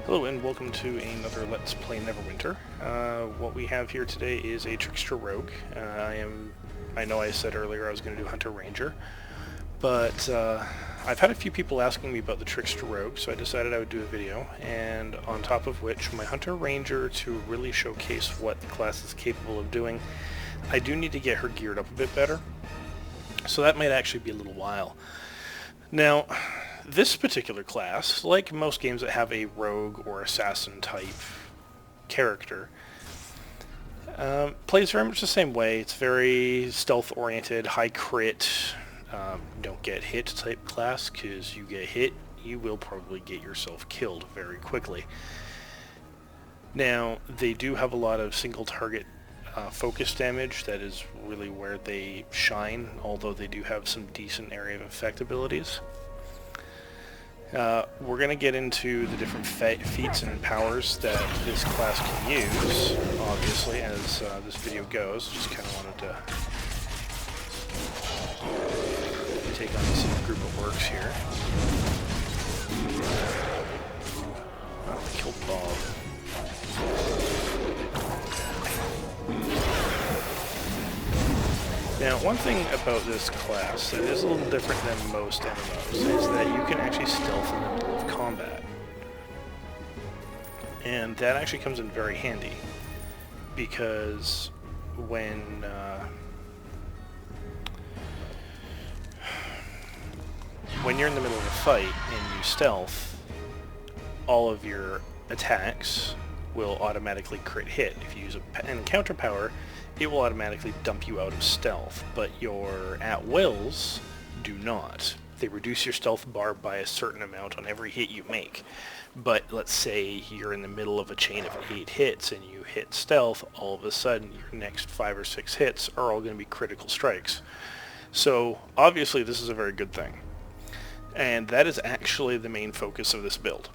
Hello and welcome to another Let's Play Neverwinter. What we have here today is a Trickster Rogue. I know I said earlier I was going to do Hunter Ranger, but I've had a few people asking me about the Trickster Rogue, so I decided I would do a video, and on top of which, my Hunter Ranger, to really showcase what the class is capable of doing, I do need to get her geared up a bit better, so that might actually be a little while. Now, this particular class, like most games that have a rogue or assassin type character, plays very much the same way. It's very stealth oriented, high crit, don't get hit type class, because you get hit, you will probably get yourself killed very quickly. Now, they do have a lot of single target focus damage. That is really where they shine, although they do have some decent area of effect abilities. We're going to get into the different feats and powers that this class can use, obviously, as this video goes. Just kind of wanted to take on some group of works here. Oh, I killed Bob. Now, one thing about this class that is a little different than most MMOs is that you can actually stealth in the middle of combat. And that actually comes in very handy, because when you're in the middle of a fight and you stealth, all of your attacks will automatically crit hit. If you use an encounter power, it will automatically dump you out of stealth, but your at-wills do not. They reduce your stealth bar by a certain amount on every hit you make. But let's say you're in the middle of a chain of 8 hits and you hit stealth, all of a sudden your next 5 or 6 hits are all going to be critical strikes. So obviously this is a very good thing. And that is actually the main focus of this build,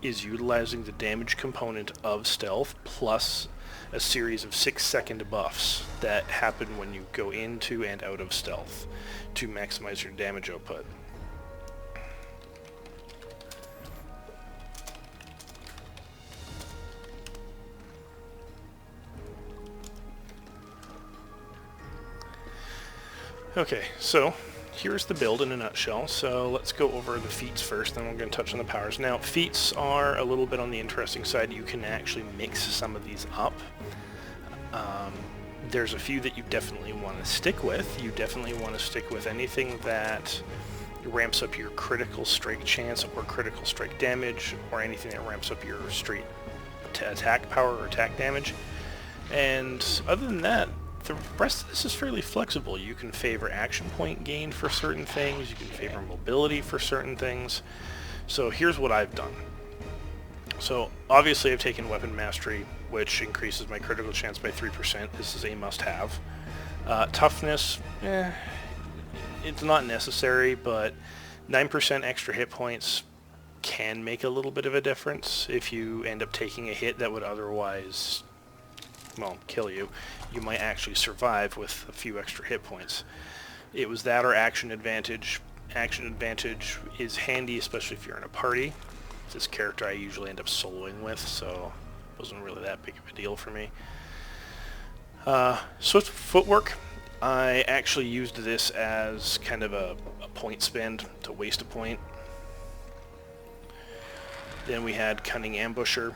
is utilizing the damage component of stealth plus a series of 6-second buffs that happen when you go into and out of stealth to maximize your damage output. Okay, so here's the build in a nutshell. So let's go over the feats first, then we're going to touch on the powers. Now, feats are a little bit on the interesting side. You can actually mix some of these up. There's a few that you definitely want to stick with. You definitely want to stick with anything that ramps up your critical strike chance or critical strike damage, or anything that ramps up your straight attack power or attack damage. And other than that, the rest of this is fairly flexible. You can favor action point gain for certain things, you can favor mobility for certain things. So here's what I've done. So obviously I've taken Weapon Mastery, which increases my critical chance by 3%. This is a must-have. Toughness, it's not necessary, but 9% extra hit points can make a little bit of a difference. If you end up taking a hit that would otherwise, well, kill you, you might actually survive with a few extra hit points. It was that or action advantage. Action advantage is handy, especially if you're in a party. This character I usually end up soloing with, so it wasn't really that big of a deal for me. Swift footwork, I actually used this as kind of a point spend to waste a point. Then we had Cunning Ambusher.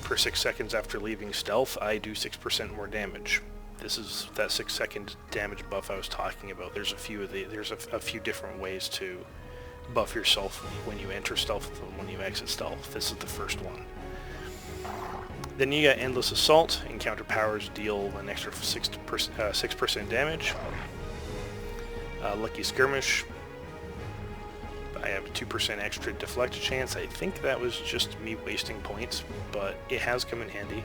For 6 seconds after leaving stealth, I do 6% more damage. This is that 6-second damage buff I was talking about. There's a few different ways to buff yourself when you enter stealth and when you exit stealth. This is the first one. Then you got Endless Assault. Encounter powers deal an extra 6% damage. Lucky Skirmish. I have a 2% extra deflect chance. I think that was just me wasting points, but it has come in handy.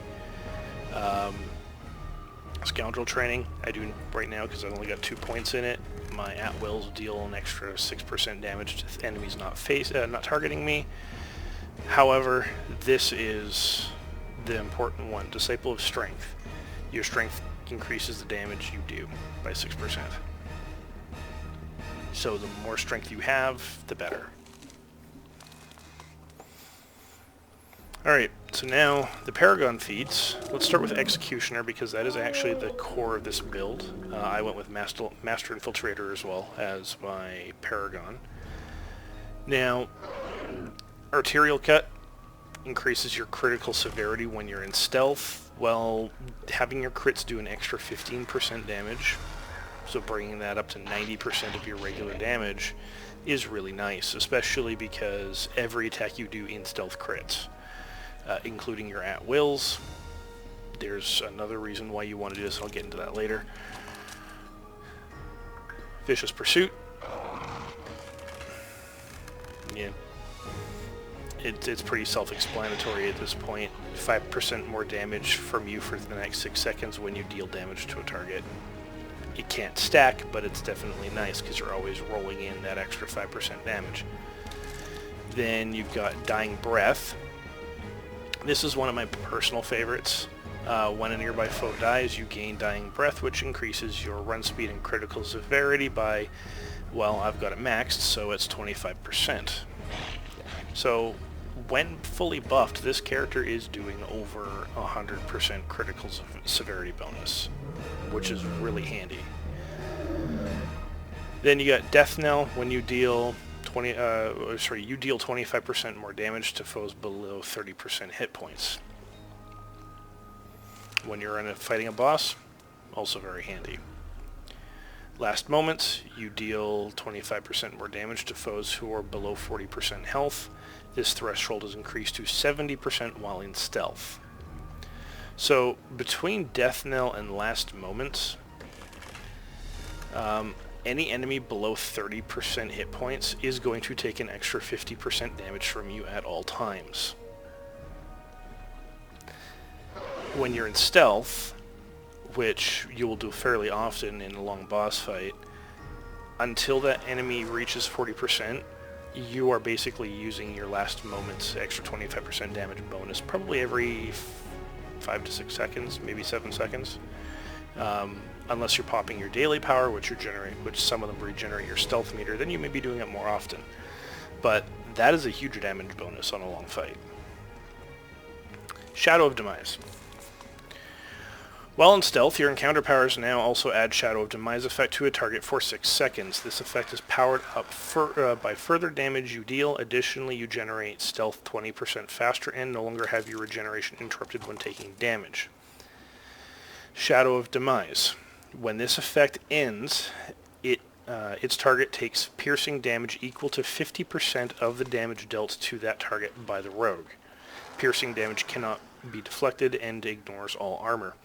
Scoundrel Training, I do right now because I've only got 2 points in it. My at-wills deal an extra 6% damage to enemies not targeting me. However, this is the important one. Disciple of Strength. Your strength increases the damage you do by 6%. So the more strength you have, the better. Alright, so now the Paragon feats. Let's start with Executioner because that is actually the core of this build. I went with Master Infiltrator as well as my Paragon. Now, Arterial Cut increases your critical severity when you're in stealth, while having your crits do an extra 15% damage, so bringing that up to 90% of your regular damage, is really nice, especially because every attack you do in stealth crits. Including your at-wills. There's another reason why you want to do this, I'll get into that later. Vicious Pursuit. Yeah. It's pretty self-explanatory at this point. 5% more damage from you for the next 6 seconds when you deal damage to a target. It can't stack, but it's definitely nice because you're always rolling in that extra 5% damage. Then you've got Dying Breath. This is one of my personal favorites. When a nearby foe dies, you gain Dying Breath, which increases your run speed and critical severity by, well, I've got it maxed, so it's 25%. So, when fully buffed, this character is doing over 100% critical severity bonus, which is really handy. Then you got Death Knell. When you deal you deal 25% more damage to foes below 30% hit points. When you're fighting a boss, also very handy. Last Moments, you deal 25% more damage to foes who are below 40% health. This threshold is increased to 70% while in stealth. So between Death Knell and Last Moments, any enemy below 30% hit points is going to take an extra 50% damage from you at all times. When you're in stealth, which you will do fairly often in a long boss fight, until that enemy reaches 40%, you are basically using your Last Moment's extra 25% damage bonus probably every 5 to 6 seconds, maybe 7 seconds. Unless you're popping your daily power, which some of them regenerate your stealth meter, then you may be doing it more often. But that is a huge damage bonus on a long fight. Shadow of Demise. While in stealth, your encounter powers now also add Shadow of Demise effect to a target for 6 seconds. This effect is powered up by further damage you deal. Additionally, you generate stealth 20% faster and no longer have your regeneration interrupted when taking damage. Shadow of Demise. When this effect ends, its target takes piercing damage equal to 50% of the damage dealt to that target by the rogue. Piercing damage cannot be deflected and ignores all armor.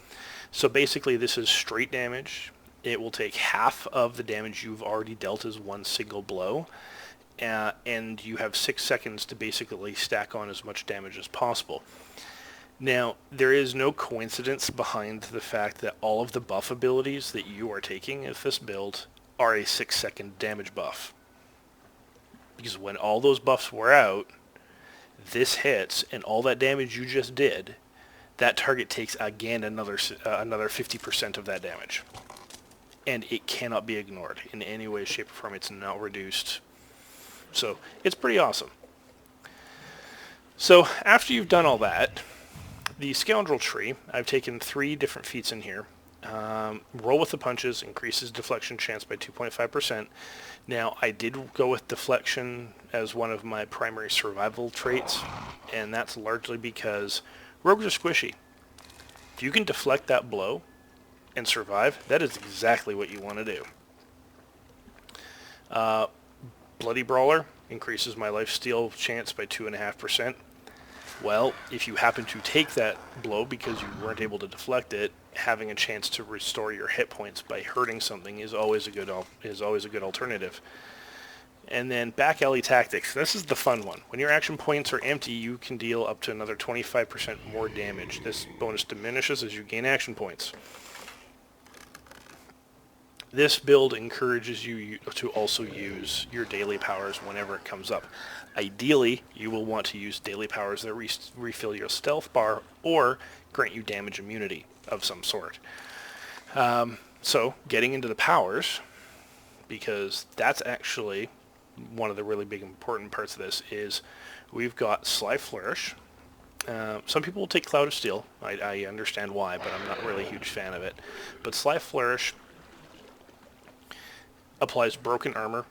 So basically this is straight damage. It will take half of the damage you've already dealt as one single blow, and you have 6 seconds to basically stack on as much damage as possible. Now, there is no coincidence behind the fact that all of the buff abilities that you are taking with this build are a 6-second damage buff. Because when all those buffs wear out, this hits, and all that damage you just did, that target takes again another 50% of that damage. And it cannot be ignored in any way, shape, or form. It's not reduced. So, it's pretty awesome. So, after you've done all that, the Scoundrel tree, I've taken 3 different feats in here. Roll with the punches, increases deflection chance by 2.5%. Now, I did go with deflection as one of my primary survival traits, and that's largely because rogues are squishy. If you can deflect that blow and survive, that is exactly what you want to do. Bloody Brawler increases my lifesteal chance by 2.5%. Well, if you happen to take that blow because you weren't able to deflect it, having a chance to restore your hit points by hurting something is always a good alternative. And then Back Alley Tactics. This is the fun one. When your action points are empty, you can deal up to another 25% more damage. This bonus diminishes as you gain action points. This build encourages you to also use your daily powers whenever it comes up. Ideally, you will want to use daily powers that refill your stealth bar or grant you damage immunity of some sort. So, getting into the powers, because that's actually one of the really big important parts of this, is we've got Sly Flourish, Some people will take Cloud of Steel. I understand why, but I'm not really a huge fan of it. But Sly Flourish applies Broken Armor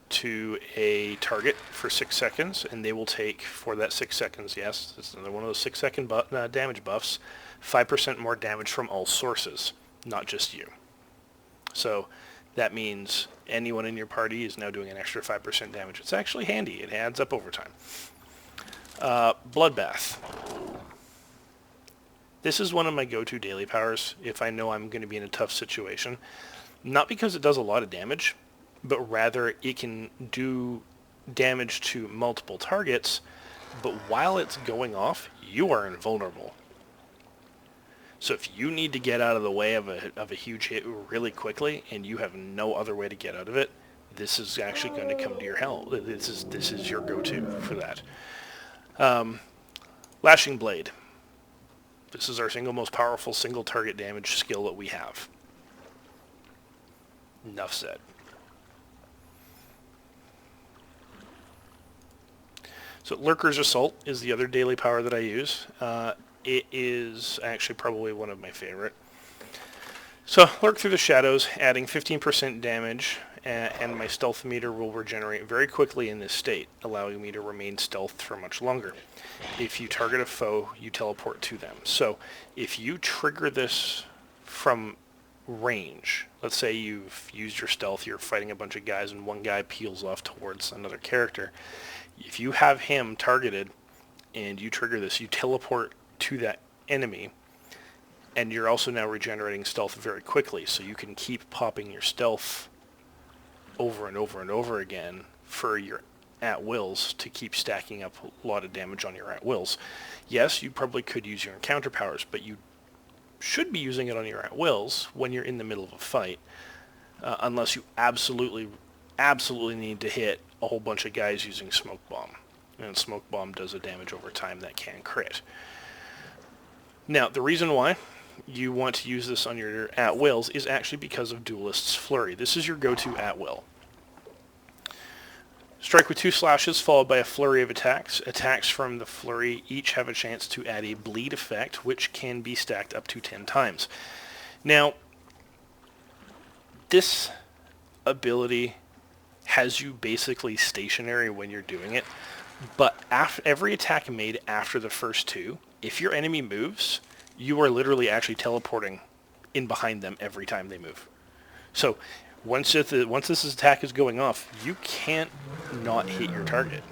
to a target for 6 seconds, and they will take, for that 6 seconds, yes, it's another one of those 6-second damage buffs, 5% more damage from all sources, not just you. So that means anyone in your party is now doing an extra 5% damage. It's actually handy. It adds up over time. Bloodbath. This is one of my go-to daily powers if I know I'm going to be in a tough situation. Not because it does a lot of damage, but rather it can do damage to multiple targets, but while it's going off, you are invulnerable. So if you need to get out of the way of a huge hit really quickly, and you have no other way to get out of it, this is actually going to come to your help. This is your go-to for that. Lashing Blade. This is our single most powerful single target damage skill that we have. Enough said. So Lurker's Assault is the other daily power that I use. It is actually probably one of my favorite. So Lurk through the shadows, adding 15% damage, and my stealth meter will regenerate very quickly in this state, allowing me to remain stealthed for much longer. If you target a foe, you teleport to them. So if you trigger this from range, let's say you've used your stealth, you're fighting a bunch of guys, and one guy peels off towards another character. If you have him targeted and you trigger this, you teleport to that enemy, and you're also now regenerating stealth very quickly, so you can keep popping your stealth over and over and over again for your at-wills to keep stacking up a lot of damage on your at-wills. Yes, you probably could use your encounter powers, but you should be using it on your at-wills when you're in the middle of a fight, unless you absolutely need to hit a whole bunch of guys using Smoke Bomb. And Smoke Bomb does a damage over time that can crit. Now, the reason why you want to use this on your at-wills is actually because of Duelist's Flurry. This is your go-to at-will. Strike with 2 slashes followed by a flurry of attacks. Attacks from the flurry each have a chance to add a bleed effect, which can be stacked up to 10 times. Now, this ability has you basically stationary when you're doing it, but every attack made after the first 2, if your enemy moves, you are literally actually teleporting in behind them every time they move. So once this attack is going off, you can't not hit your target.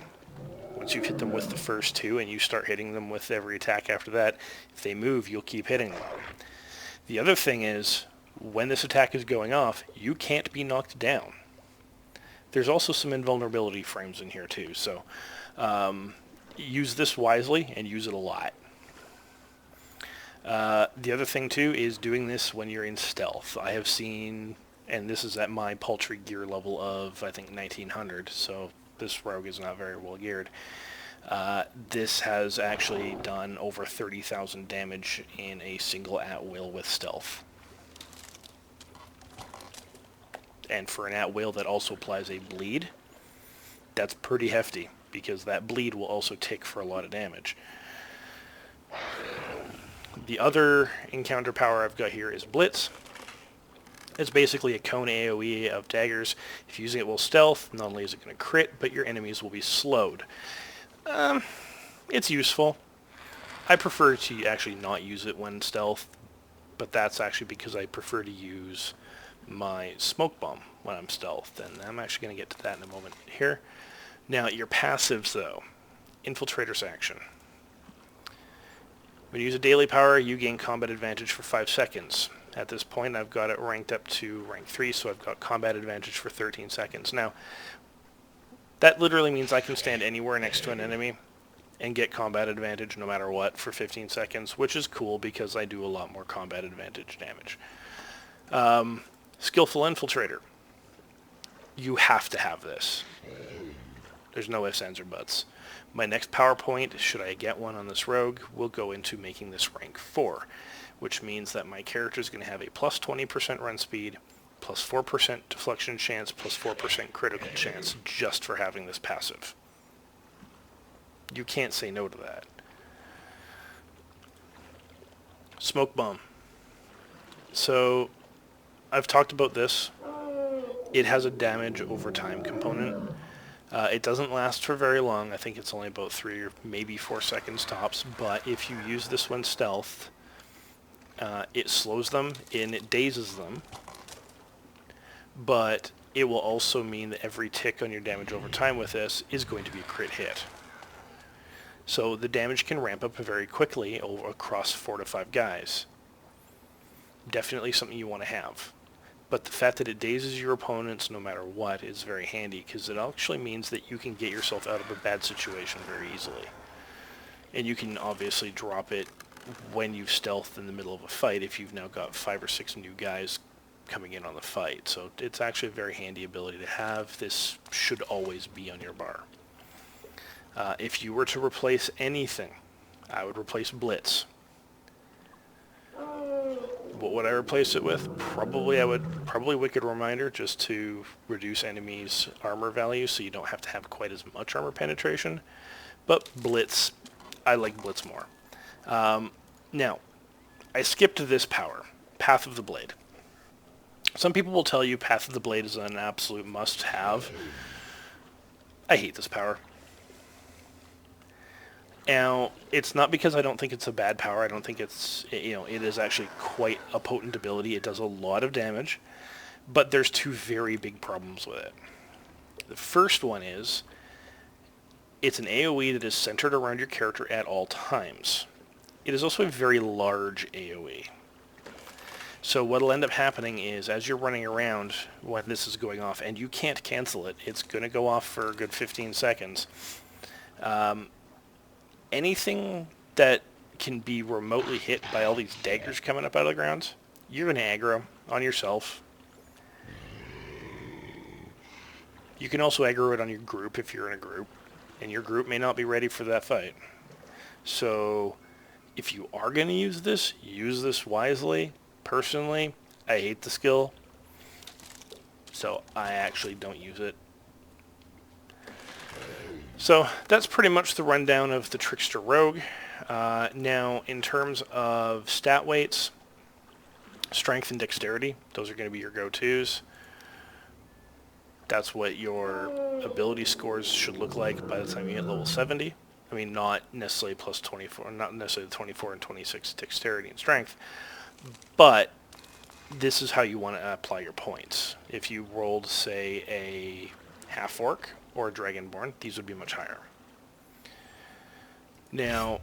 Once you've hit them with the first 2 and you start hitting them with every attack after that, if they move, you'll keep hitting them. The other thing is, when this attack is going off, you can't be knocked down. There's also some invulnerability frames in here too, so use this wisely and use it a lot. The other thing too is doing this when you're in stealth. I have seen, and this is at my paltry gear level of, I think, 1900, so this rogue is not very well geared. This has actually done over 30,000 damage in a single at-will with stealth. And for an at-will that also applies a bleed, that's pretty hefty, because that bleed will also tick for a lot of damage. The other encounter power I've got here is Blitz. It's basically a cone AoE of daggers. If using it while stealth, not only is it going to crit, but your enemies will be slowed. It's useful. I prefer to actually not use it when stealth, but that's actually because I prefer to use my Smoke Bomb when I'm stealth, and I'm actually going to get to that in a moment here. Now, your passives, though. Infiltrator's action. When you use a daily power, you gain combat advantage for 5 seconds. At this point, I've got it ranked up to rank 3, so I've got combat advantage for 13 seconds. Now, that literally means I can stand anywhere next to an enemy and get combat advantage no matter what for 15 seconds, which is cool because I do a lot more combat advantage damage. Skillful Infiltrator. You have to have this. There's no ifs, ands, or buts. My next PowerPoint, should I get one on this rogue, will go into making this rank 4, which means that my character is going to have a plus 20% run speed, plus 4% deflection chance, plus 4% critical chance just for having this passive. You can't say no to that. Smoke bomb. So I've talked about this. It has a damage over time component. It doesn't last for very long. I think it's only about 3 or maybe 4 seconds tops. But if you use this when stealth, it slows them and it dazes them. But it will also mean that every tick on your damage over time with this is going to be a crit hit. So the damage can ramp up very quickly across 4 to 5 guys. Definitely something you want to have. But the fact that it dazes your opponents no matter what is very handy, because it actually means that you can get yourself out of a bad situation very easily. And you can obviously drop it when you've stealthed in the middle of a fight if you've now got 5 or 6 new guys coming in on the fight. So it's actually a very handy ability to have. This should always be on your bar. If you were to replace anything, I would replace Blitz. What would I replace it with? Probably Wicked Reminder, just to reduce enemies' armor value so you don't have to have quite as much armor penetration. But Blitz, I like Blitz more. Now, I skipped this power, Path of the Blade. Some people will tell you Path of the Blade is an absolute must-have. I hate this power. Now, it's not because I don't think it's a bad power. I don't think it's, it is actually quite a potent ability. It does a lot of damage, but there's 2 very big problems with it. The first one is, it's an AoE that is centered around your character at all times. It is also a very large AoE. So what'll end up happening is, as you're running around when this is going off, and you can't cancel it, it's going to go off for a good 15 seconds. Anything that can be remotely hit by all these daggers coming up out of the ground, you're going to aggro on yourself. You can also aggro it on your group if you're in a group, and your group may not be ready for that fight. So if you are going to use this wisely. Personally, I hate the skill, so I actually don't use it. So that's pretty much the rundown of the Trickster Rogue. Now, in terms of stat weights, strength and dexterity, those are going to be your go-tos. That's what your ability scores should look like by the time you hit level 70. I mean, not necessarily plus 24, not necessarily the 24 and 26 dexterity and strength, but this is how you want to apply your points. If you rolled, say, a half-orc or a dragonborn, these would be much higher. Now,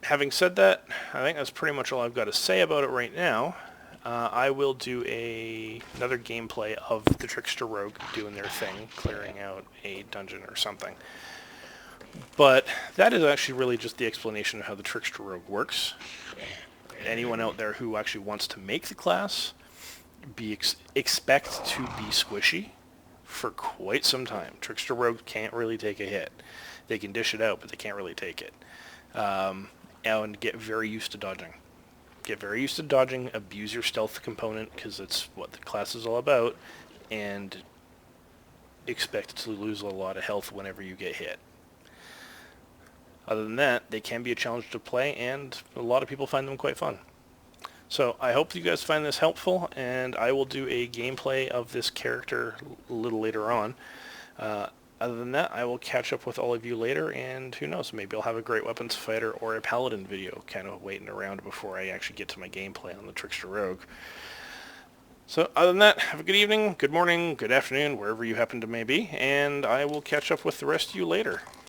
having said that, I think that's pretty much all I've got to say about it right now. I will do another gameplay of the Trickster Rogue doing their thing, clearing out a dungeon or something. But that is actually really just the explanation of how the Trickster Rogue works. Anyone out there who actually wants to make the class, expect to be squishy for quite some time. Trickster Rogue can't really take a hit. They can dish it out, but they can't really take it. And get very used to dodging. Get very used to dodging, abuse your stealth component, because it's what the class is all about, and expect to lose a lot of health whenever you get hit. Other than that, they can be a challenge to play, and a lot of people find them quite fun. So I hope you guys find this helpful, and I will do a gameplay of this character a little later on. Other than that, I will catch up with all of you later, and who knows, maybe I'll have a Great Weapons Fighter or a Paladin video kind of waiting around before I actually get to my gameplay on the Trickster Rogue. So other than that, have a good evening, good morning, good afternoon, wherever you happen to may be, and I will catch up with the rest of you later.